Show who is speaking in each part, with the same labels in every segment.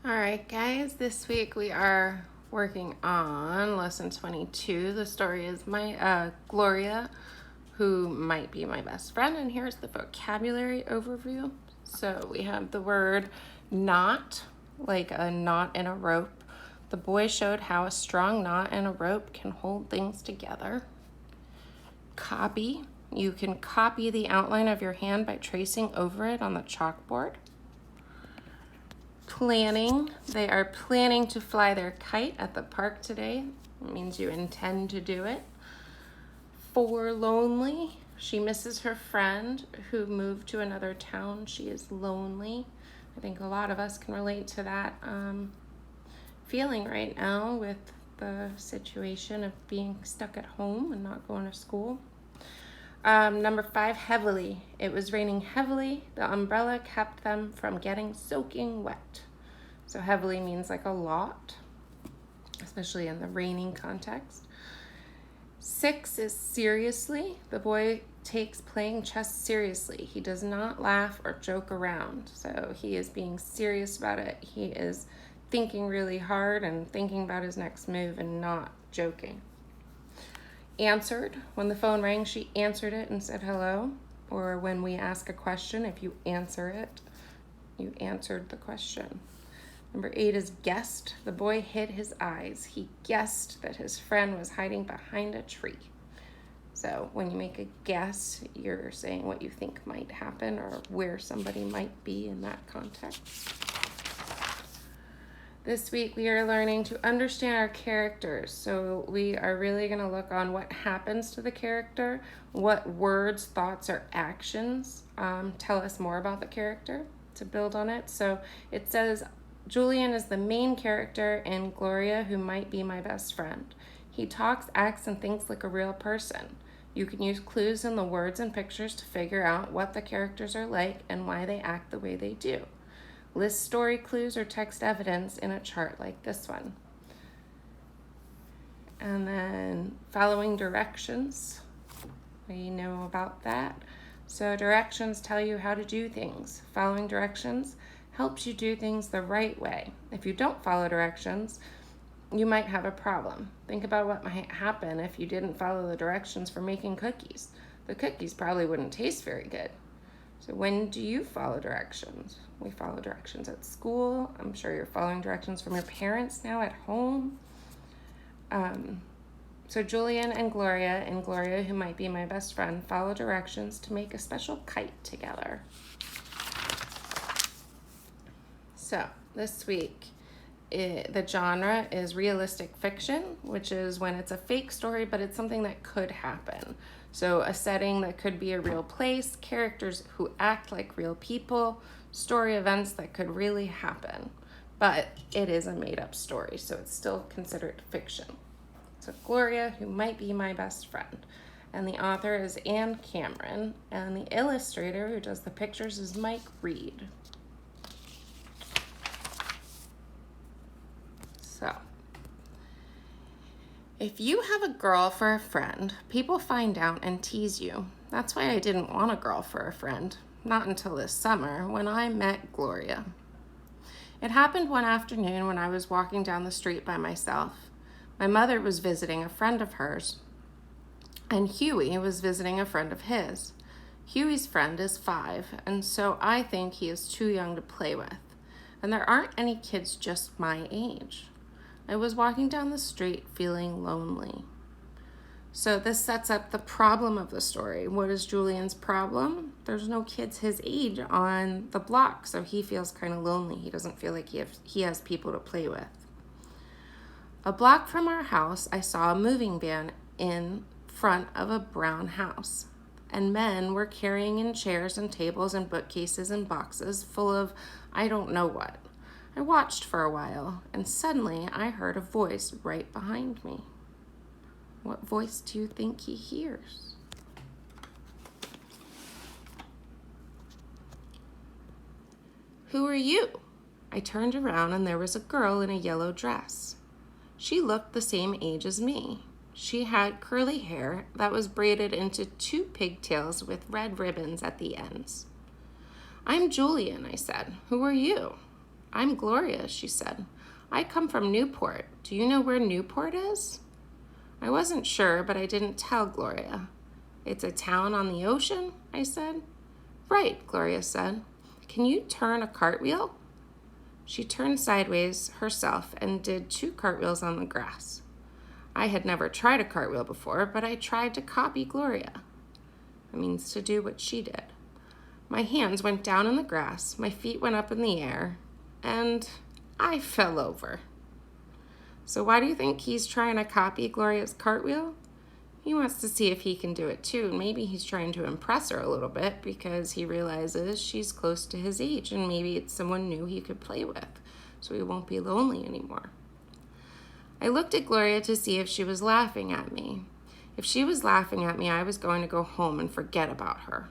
Speaker 1: All right, guys, this week we are working on lesson 22. The story is my Gloria, who might be my best friend, and here's the vocabulary overview. So we have the word knot, like a knot in a rope. The boy showed how a strong knot in a rope can hold things together. Copy, you can copy the outline of your hand by tracing over it on the chalkboard. Planning, they are planning to fly their kite at the park today. It means you intend to do it. Forlornly, she misses her friend who moved to another town. She is lonely. I think a lot of us can relate to that feeling right now with the situation of being stuck at home and not going to school. Number 5, heavily. It was raining heavily. The umbrella kept them from getting soaking wet. So heavily means like a lot, especially in the raining context. 6 is seriously. The boy takes playing chess seriously. He does not laugh or joke around. So he is being serious about it. He is thinking really hard and thinking about his next move and not joking. Answered. When the phone rang, she answered it and said hello. Or when we ask a question, if you answer it, you answered the question. Number 8 is guessed. The boy hid his eyes. He guessed that his friend was hiding behind a tree. So when you make a guess, you're saying what you think might happen or where somebody might be in that context. This week we are learning to understand our characters. So we are really going to look on what happens to the character, what words, thoughts, or actions tell us more about the character to build on it. So it says, Julian is the main character in Gloria, who might be my best friend. He talks, acts, and thinks like a real person. You can use clues in the words and pictures to figure out what the characters are like and why they act the way they do. List story clues or text evidence in a chart like this one. And then following directions, we know about that. So directions tell you how to do things. Following directions helps you do things the right way. If you don't follow directions, you might have a problem. Think about what might happen if you didn't follow the directions for making cookies. The cookies probably wouldn't taste very good. So when do you follow directions? We follow directions at school. I'm sure you're following directions from your parents now at home. So Julian and Gloria, who might be my best friend, follow directions to make a special kite together. So this week, the genre is realistic fiction, which is when it's a fake story, but it's something that could happen. So a setting that could be a real place, characters who act like real people, story events that could really happen. But it is a made-up story, so it's still considered fiction. So Gloria, who might be my best friend. And the author is Anne Cameron, and the illustrator who does the pictures is Mike Reed. So, if you have a girl for a friend, people find out and tease you. That's why I didn't want a girl for a friend, not until this summer when I met Gloria. It happened one afternoon when I was walking down the street by myself. My mother was visiting a friend of hers, and Huey was visiting a friend of his. Huey's friend is 5, and so I think he is too young to play with. And there aren't any kids just my age. I was walking down the street feeling lonely. So this sets up the problem of the story. What is Julian's problem? There's no kids his age on the block, so he feels kind of lonely. He doesn't feel like he has people to play with. A block from our house, I saw a moving van in front of a brown house, and men were carrying in chairs and tables and bookcases and boxes full of I don't know what. I watched for a while, and suddenly I heard a voice right behind me. What voice do you think he hears? Who are you? I turned around and there was a girl in a yellow dress. She looked the same age as me. She had curly hair that was braided into 2 pigtails with red ribbons at the ends. I'm Julian, I said. Who are you? I'm Gloria, she said. I come from Newport. Do you know where Newport is? I wasn't sure, but I didn't tell Gloria. It's a town on the ocean, I said. Right, Gloria said. Can you turn a cartwheel? She turned sideways herself and did 2 cartwheels on the grass. I had never tried a cartwheel before, but I tried to copy Gloria. That means to do what she did. My hands went down in the grass, my feet went up in the air, and I fell over. So why do you think he's trying to copy Gloria's cartwheel? He wants to see if he can do it too. Maybe he's trying to impress her a little bit because he realizes she's close to his age and maybe it's someone new he could play with, so he won't be lonely anymore. I looked at Gloria to see if she was laughing at me. If she was laughing at me, I was going to go home and forget about her.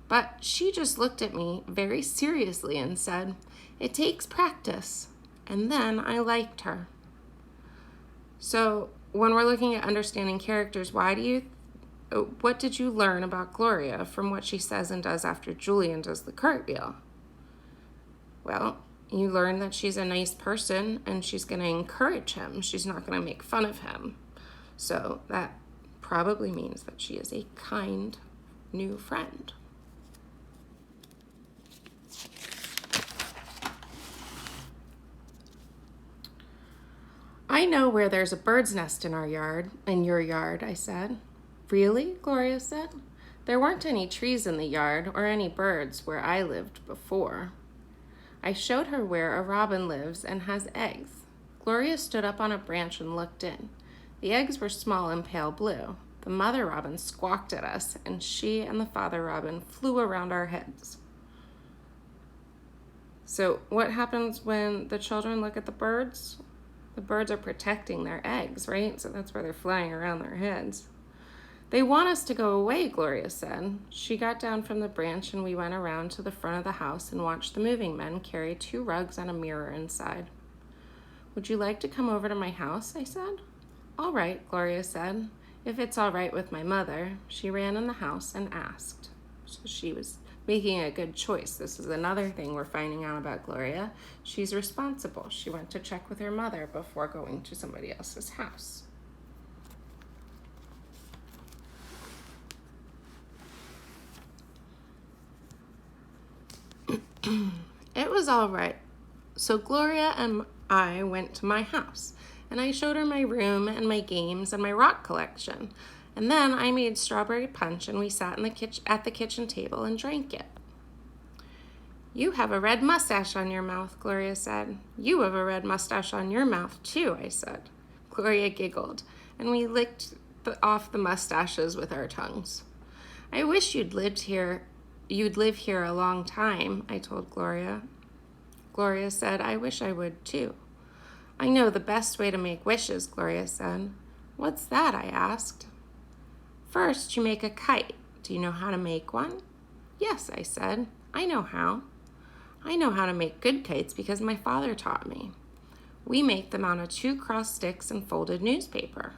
Speaker 1: But she just looked at me very seriously and said, "It takes practice." And then I liked her. So when we're looking at understanding characters, what did you learn about Gloria from what she says and does after Julian does the cartwheel? Well, you learn that she's a nice person and she's going to encourage him. She's not going to make fun of him. So that probably means that she is a kind new friend. I know where there's a bird's nest in your yard, I said. Really? Gloria said. There weren't any trees in the yard or any birds where I lived before. I showed her where a robin lives and has eggs. Gloria stood up on a branch and looked in. The eggs were small and pale blue. The mother robin squawked at us, and she and the father robin flew around our heads. So what happens when the children look at the birds? The birds are protecting their eggs, right? So that's why they're flying around their heads. They want us to go away, Gloria said. She got down from the branch and we went around to the front of the house and watched the moving men carry 2 rugs and a mirror inside. Would you like to come over to my house? I said. All right, Gloria said. If it's all right with my mother. She ran in the house and asked. So she was making a good choice. This is another thing we're finding out about Gloria. She's responsible. She went to check with her mother before going to somebody else's house. It was all right. So Gloria and I went to my house, and I showed her my room and my games and my rock collection. And then I made strawberry punch, and we sat at the kitchen table and drank it. You have a red mustache on your mouth, Gloria said. You have a red mustache on your mouth, too, I said. Gloria giggled, and we licked off the mustaches with our tongues. I wish you'd live here a long time, I told Gloria. Gloria said, I wish I would, too. I know the best way to make wishes, Gloria said. What's that? I asked. First, you make a kite. Do you know how to make one? Yes, I said. I know how. I know how to make good kites because my father taught me. We make them out of 2 crossed sticks and folded newspaper.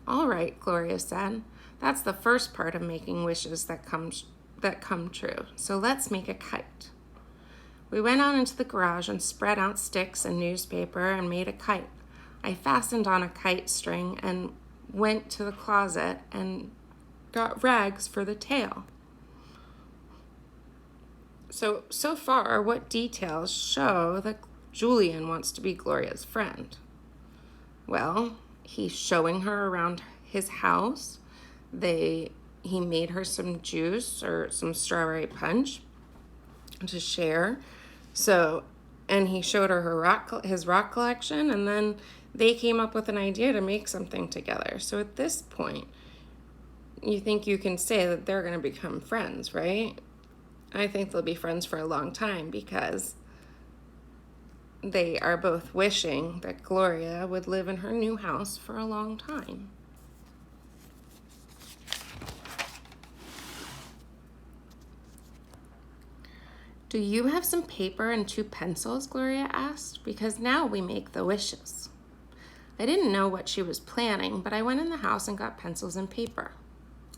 Speaker 1: All right, Gloria said. That's the first part of making wishes that come true. So let's make a kite. We went out into the garage and spread out sticks and newspaper and made a kite. I fastened on a kite string and went to the closet and got rags for the tail. So far, what details show that Julian wants to be Gloria's friend? Well, he's showing her around his house. He made her some juice or some strawberry punch to share. And he showed her his rock collection, and then they came up with an idea to make something together. So at this point, you think you can say that they're going to become friends, right? I think they'll be friends for a long time because they are both wishing that Gloria would live in her new house for a long time. Do you have some paper and 2 pencils? Gloria asked, because now we make the wishes. I didn't know what she was planning, but I went in the house and got pencils and paper.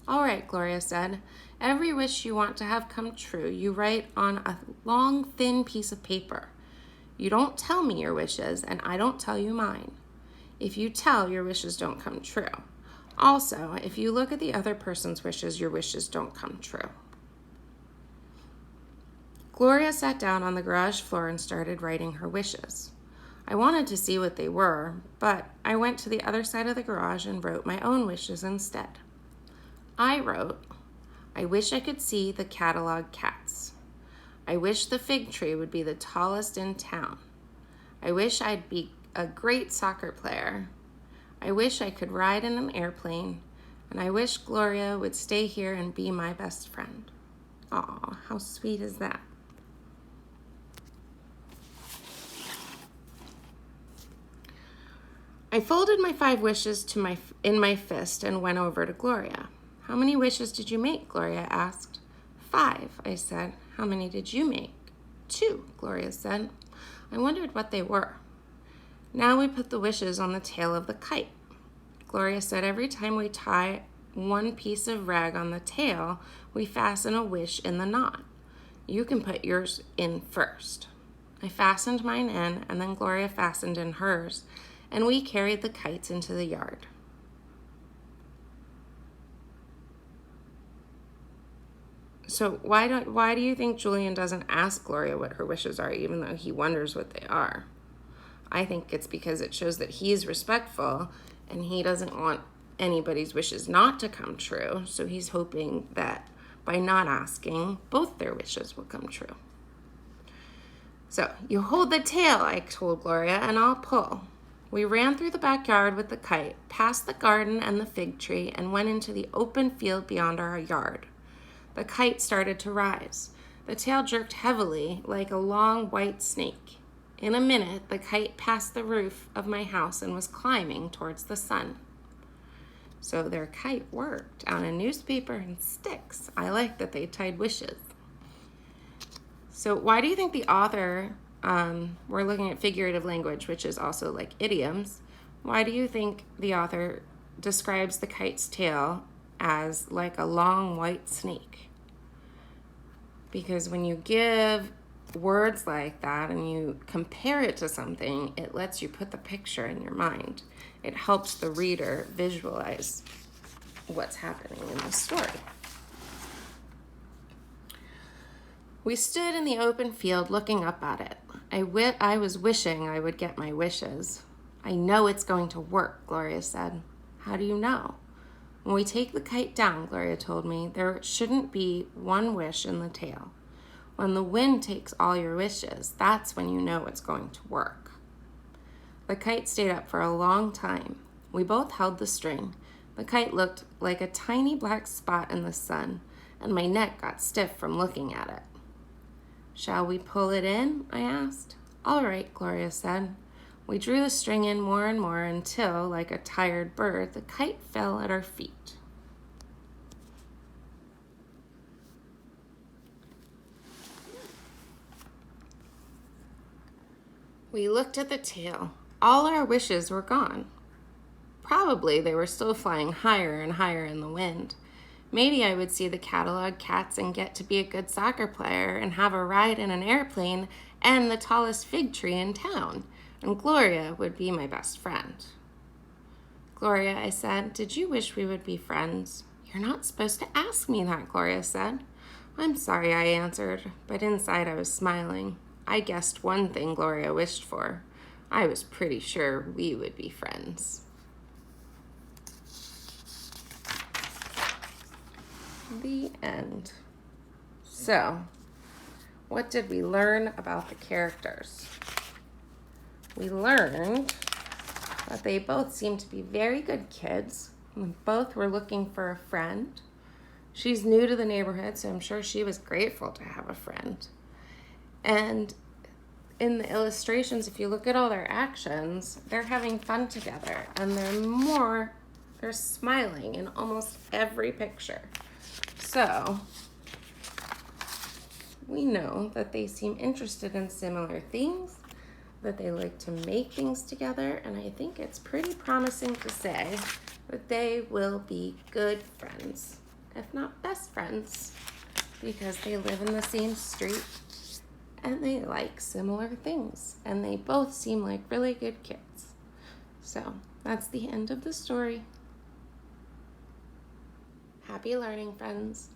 Speaker 1: All right, Gloria said. Every wish you want to have come true, you write on a long, thin piece of paper. You don't tell me your wishes, and I don't tell you mine. If you tell, your wishes don't come true. Also, if you look at the other person's wishes, your wishes don't come true. Gloria sat down on the garage floor and started writing her wishes. I wanted to see what they were, but I went to the other side of the garage and wrote my own wishes instead. I wrote, I wish I could see the catalog cats. I wish the fig tree would be the tallest in town. I wish I'd be a great soccer player. I wish I could ride in an airplane, and I wish Gloria would stay here and be my best friend. Aw, how sweet is that? I folded my 5 wishes in my fist and went over to Gloria. How many wishes did you make? Gloria asked. 5, I said. How many did you make? 2, Gloria said. I wondered what they were. Now we put the wishes on the tail of the kite. Gloria said every time we tie one piece of rag on the tail, we fasten a wish in the knot. You can put yours in first. I fastened mine in, and then Gloria fastened in hers, and we carried the kites into the yard. So why do you think Julian doesn't ask Gloria what her wishes are, even though he wonders what they are? I think it's because it shows that he's respectful and he doesn't want anybody's wishes not to come true. So he's hoping that by not asking, both their wishes will come true. So you hold the tail, I told Gloria, and I'll pull. We ran through the backyard with the kite, past the garden and the fig tree, and went into the open field beyond our yard. The kite started to rise. The tail jerked heavily like a long white snake. In a minute, the kite passed the roof of my house and was climbing towards the sun. So their kite worked on a newspaper and sticks. I like that they tied wishes. So why do you think the author, we're looking at figurative language, which is also like idioms. Why do you think the author describes the kite's tail as like a long white snake? Because when you give words like that and you compare it to something, it lets you put the picture in your mind. It helps the reader visualize what's happening in the story. We stood in the open field looking up at it. I was wishing I would get my wishes. I know it's going to work, Gloria said. How do you know? When we take the kite down, Gloria told me, there shouldn't be one wish in the tail. When the wind takes all your wishes, that's when you know it's going to work. The kite stayed up for a long time. We both held the string. The kite looked like a tiny black spot in the sun, and my neck got stiff from looking at it. Shall we pull it in? I asked. All right, Gloria said. We drew the string in more and more until, like a tired bird, the kite fell at our feet. We looked at the tail. All our wishes were gone. Probably they were still flying higher and higher in the wind. Maybe I would see the catalog cats and get to be a good soccer player and have a ride in an airplane and the tallest fig tree in town. And Gloria would be my best friend. Gloria, I said, did you wish we would be friends? You're not supposed to ask me that, Gloria said. I'm sorry, I answered, but inside I was smiling. I guessed one thing Gloria wished for. I was pretty sure we would be friends. The end. So, what did we learn about the characters? We learned that they both seemed to be very good kids. Both were looking for a friend. She's new to the neighborhood, so I'm sure she was grateful to have a friend. And in the illustrations, if you look at all their actions, they're having fun together, and they're smiling in almost every picture. So we know that they seem interested in similar things, that they like to make things together, and I think it's pretty promising to say that they will be good friends, if not best friends, because they live in the same street and they like similar things, and they both seem like really good kids. So that's the end of the story. Happy learning, friends.